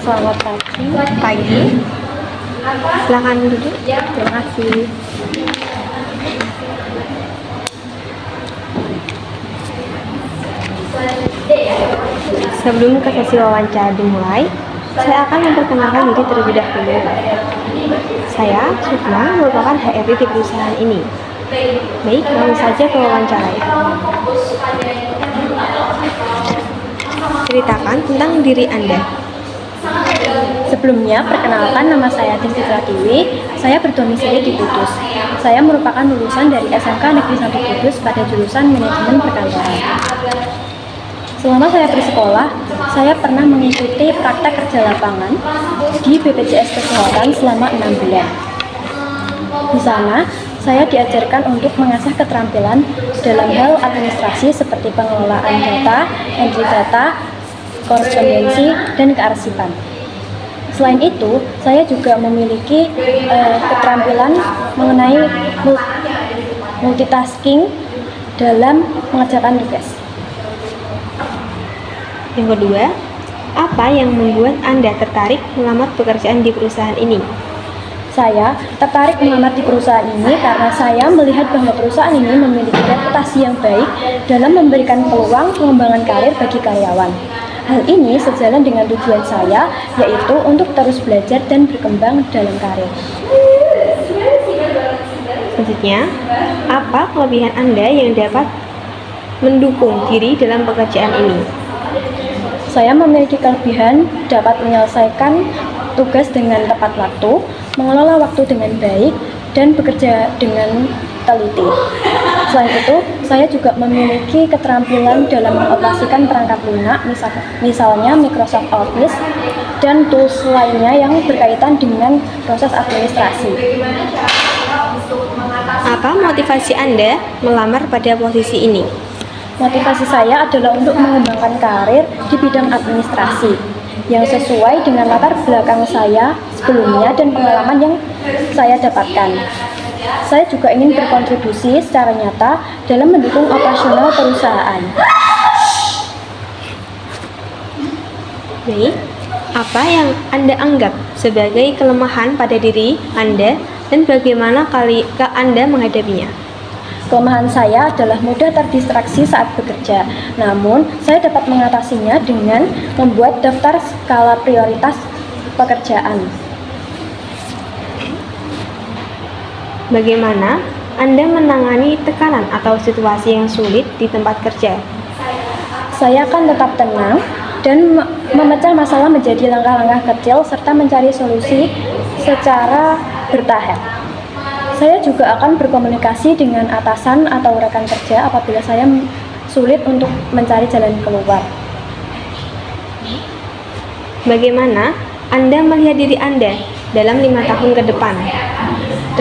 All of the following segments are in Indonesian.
Selamat pagi. Pagi. Silakan duduk. Terima kasih. Sebelum ke sesi wawancara dimulai, saya akan memperkenalkan diri terlebih dahulu. Saya Sukma, merupakan HRD di perusahaan ini. Baik, langsung saja ke wawancara. Ceritakan tentang diri Anda. Sebelumnya, perkenalkan, nama saya Dinti Pratiwi. Saya berdomisili di Kudus. Saya merupakan lulusan dari SMK Negeri 1 Kudus pada jurusan Manajemen Perkantoran. Selama saya bersekolah, saya pernah mengikuti praktek kerja lapangan di BPJS Kesehatan selama 6 bulan. Di sana, saya diajarkan untuk mengasah keterampilan dalam hal administrasi seperti pengelolaan data, entry data, korespondensi, dan kearsipan. Selain itu, saya juga memiliki keterampilan mengenai multitasking dalam mengerjakan tugas. Yang kedua, apa yang membuat Anda tertarik melamar pekerjaan di perusahaan ini? Saya tertarik melamar di perusahaan ini karena saya melihat bahwa perusahaan ini memiliki reputasi yang baik dalam memberikan peluang pengembangan karir bagi karyawan. Hal ini sejalan dengan tujuan saya, yaitu untuk terus belajar dan berkembang dalam karir. Selanjutnya, apa kelebihan Anda yang dapat mendukung diri dalam pekerjaan ini? Saya memiliki kelebihan dapat menyelesaikan tugas dengan tepat waktu, mengelola waktu dengan baik, dan bekerja dengan teliti. Selain itu, saya juga memiliki keterampilan dalam mengoperasikan perangkat lunak, misalnya Microsoft Office, dan tools lainnya yang berkaitan dengan proses administrasi. Apa motivasi Anda melamar pada posisi ini? Motivasi saya adalah untuk mengembangkan karir di bidang administrasi yang sesuai dengan latar belakang saya sebelumnya dan pengalaman yang saya dapatkan. Saya juga ingin berkontribusi secara nyata dalam mendukung operasional perusahaan. Baik, apa yang Anda anggap sebagai kelemahan pada diri Anda dan bagaimana Anda menghadapinya? Kelemahan saya adalah mudah terdistraksi saat bekerja, namun saya dapat mengatasinya dengan membuat daftar skala prioritas pekerjaan. Bagaimana Anda menangani tekanan atau situasi yang sulit di tempat kerja? Saya akan tetap tenang dan memecah masalah menjadi langkah-langkah kecil serta mencari solusi secara bertahap. Saya juga akan berkomunikasi dengan atasan atau rekan kerja apabila saya sulit untuk mencari jalan keluar. Bagaimana Anda melihat diri Anda dalam 5 tahun ke depan?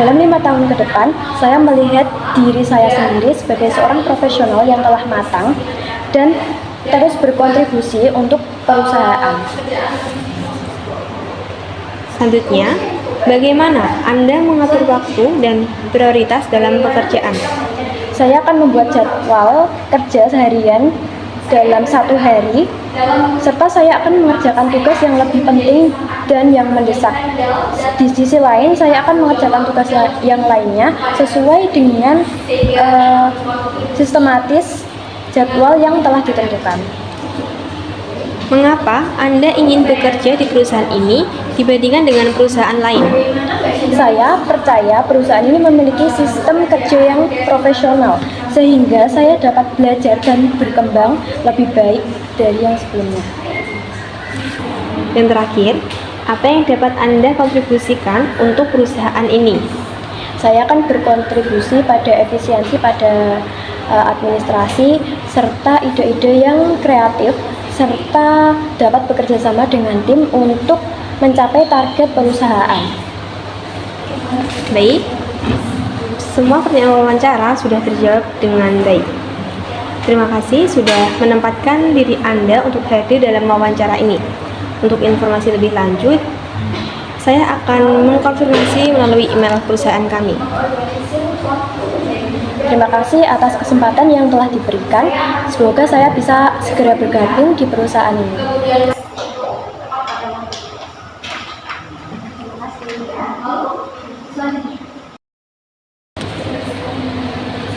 Dalam 5 tahun ke depan, saya melihat diri saya sendiri sebagai seorang profesional yang telah matang dan terus berkontribusi untuk perusahaan. Selanjutnya, bagaimana Anda mengatur waktu dan prioritas dalam pekerjaan? Saya akan membuat jadwal kerja seharian dalam 1 hari, serta saya akan mengerjakan tugas yang lebih penting dan yang mendesak. Di sisi lain, saya akan mengerjakan tugas yang lainnya sesuai dengan sistematis jadwal yang telah ditentukan. Mengapa Anda ingin bekerja di perusahaan ini dibandingkan dengan perusahaan lain? Saya percaya perusahaan ini memiliki sistem kerja yang profesional, sehingga saya dapat belajar dan berkembang lebih baik dari yang sebelumnya. Dan terakhir, apa yang dapat Anda kontribusikan untuk perusahaan ini? Saya akan berkontribusi pada efisiensi pada administrasi, serta ide-ide yang kreatif, serta dapat bekerja sama dengan tim untuk mencapai target perusahaan. Baik, semua pertanyaan wawancara sudah terjawab dengan baik. Terima kasih sudah menempatkan diri Anda untuk hadir dalam wawancara ini. Untuk informasi lebih lanjut, saya akan mengkonfirmasi melalui email perusahaan kami. Terima kasih atas kesempatan yang telah diberikan. Semoga saya bisa segera bergabung di perusahaan ini.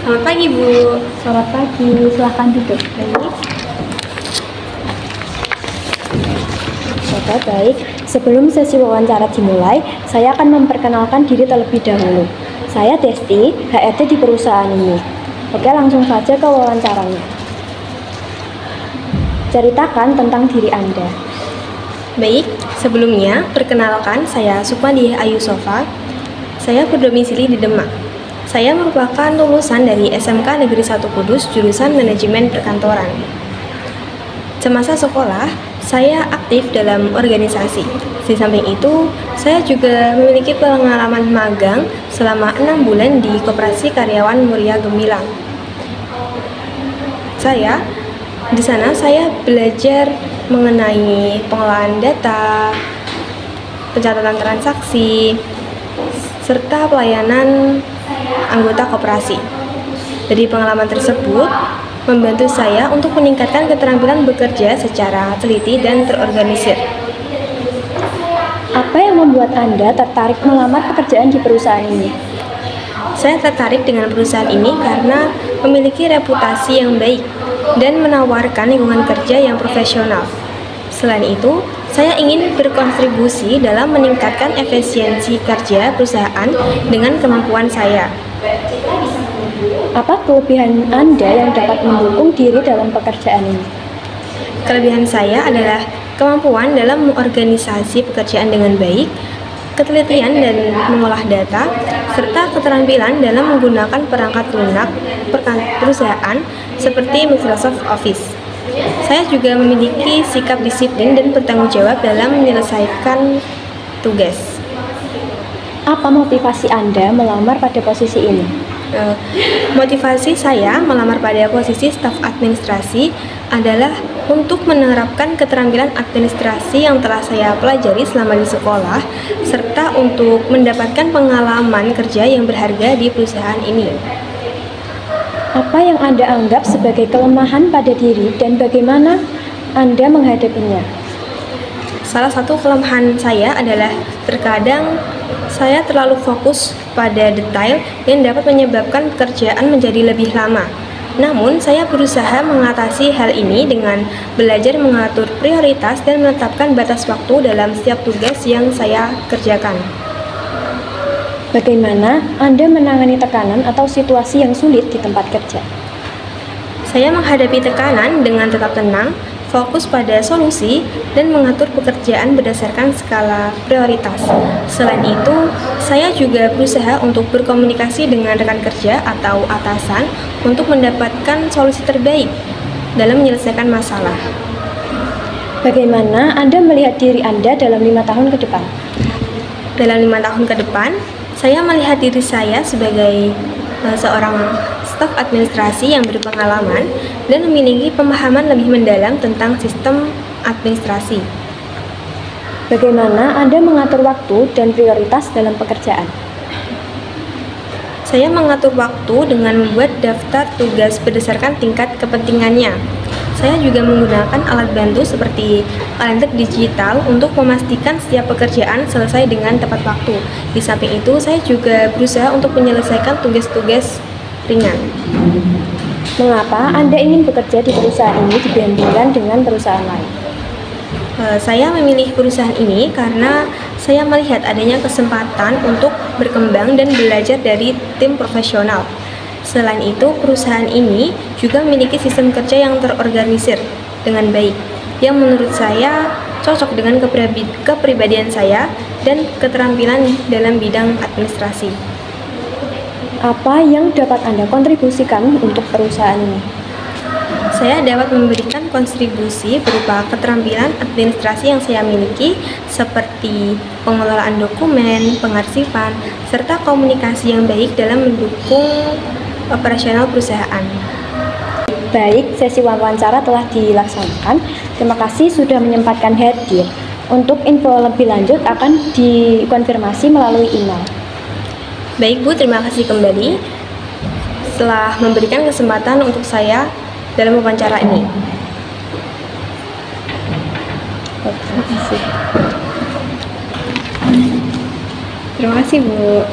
Selamat pagi, Bu. Selamat pagi, silahkan duduk. Baik. Sebelum sesi wawancara dimulai, saya akan memperkenalkan diri terlebih dahulu. Saya Desti, HRD di perusahaan ini. Oke, langsung saja ke wawancaranya. Ceritakan tentang diri Anda. Baik, sebelumnya perkenalkan saya Sukmadi Ayu Sofa. Saya berdomisili di Demak. Saya merupakan lulusan dari SMK Negeri 1 Kudus jurusan Manajemen Perkantoran. Semasa sekolah, saya aktif dalam organisasi. Di samping itu, saya juga memiliki pengalaman magang selama 6 bulan di Koperasi Karyawan Muria Gemilang. Di sana saya belajar mengenai pengelolaan data, pencatatan transaksi, serta pelayanan anggota koperasi. Dari pengalaman tersebut, membantu saya untuk meningkatkan keterampilan bekerja secara teliti dan terorganisir. Apa yang membuat Anda tertarik melamar pekerjaan di perusahaan ini? Saya tertarik dengan perusahaan ini karena memiliki reputasi yang baik dan menawarkan lingkungan kerja yang profesional. Selain itu, saya ingin berkontribusi dalam meningkatkan efisiensi kerja perusahaan dengan kemampuan saya. Apa kelebihan Anda yang dapat mendukung diri dalam pekerjaan ini? Kelebihan saya adalah kemampuan dalam mengorganisasi pekerjaan dengan baik, ketelitian dan mengolah data, serta keterampilan dalam menggunakan perangkat lunak perusahaan seperti Microsoft Office. Saya juga memiliki sikap disiplin dan bertanggung jawab dalam menyelesaikan tugas. Apa motivasi Anda melamar pada posisi ini? Motivasi saya melamar pada posisi staf administrasi adalah untuk menerapkan keterampilan administrasi yang telah saya pelajari selama di sekolah, serta untuk mendapatkan pengalaman kerja yang berharga di perusahaan ini. Apa yang Anda anggap sebagai kelemahan pada diri dan bagaimana Anda menghadapinya? Salah satu kelemahan saya adalah terkadang saya terlalu fokus pada detail yang dapat menyebabkan pekerjaan menjadi lebih lama. Namun, saya berusaha mengatasi hal ini dengan belajar mengatur prioritas dan menetapkan batas waktu dalam setiap tugas yang saya kerjakan. Bagaimana Anda menangani tekanan atau situasi yang sulit di tempat kerja? Saya menghadapi tekanan dengan tetap tenang, fokus pada solusi, dan mengatur pekerjaan berdasarkan skala prioritas. Selain itu, saya juga berusaha untuk berkomunikasi dengan rekan kerja atau atasan untuk mendapatkan solusi terbaik dalam menyelesaikan masalah. Bagaimana Anda melihat diri Anda dalam 5 tahun ke depan? Dalam 5 tahun ke depan, saya melihat diri saya sebagai seorang staf administrasi yang berpengalaman dan memiliki pemahaman lebih mendalam tentang sistem administrasi. Bagaimana Anda mengatur waktu dan prioritas dalam pekerjaan? Saya mengatur waktu dengan membuat daftar tugas berdasarkan tingkat kepentingannya. Saya juga menggunakan alat bantu seperti kalender digital untuk memastikan setiap pekerjaan selesai dengan tepat waktu. Di samping itu, saya juga berusaha untuk menyelesaikan tugas-tugas ringan. Mengapa Anda ingin bekerja di perusahaan ini dibandingkan dengan perusahaan lain? Saya memilih perusahaan ini karena saya melihat adanya kesempatan untuk berkembang dan belajar dari tim profesional. Selain itu, perusahaan ini juga memiliki sistem kerja yang terorganisir dengan baik, yang menurut saya cocok dengan kepribadian saya dan keterampilan dalam bidang administrasi. Apa yang dapat Anda kontribusikan untuk perusahaan ini? Saya dapat memberikan kontribusi berupa keterampilan administrasi yang saya miliki seperti pengelolaan dokumen, pengarsipan, serta komunikasi yang baik dalam mendukung operasional perusahaan. Baik, sesi wawancara telah dilaksanakan. Terima kasih sudah menyempatkan hadir. Untuk info lebih lanjut akan dikonfirmasi melalui email. Baik Bu, terima kasih kembali setelah memberikan kesempatan untuk saya dalam wawancara ini. Terima kasih. Terima kasih Bu.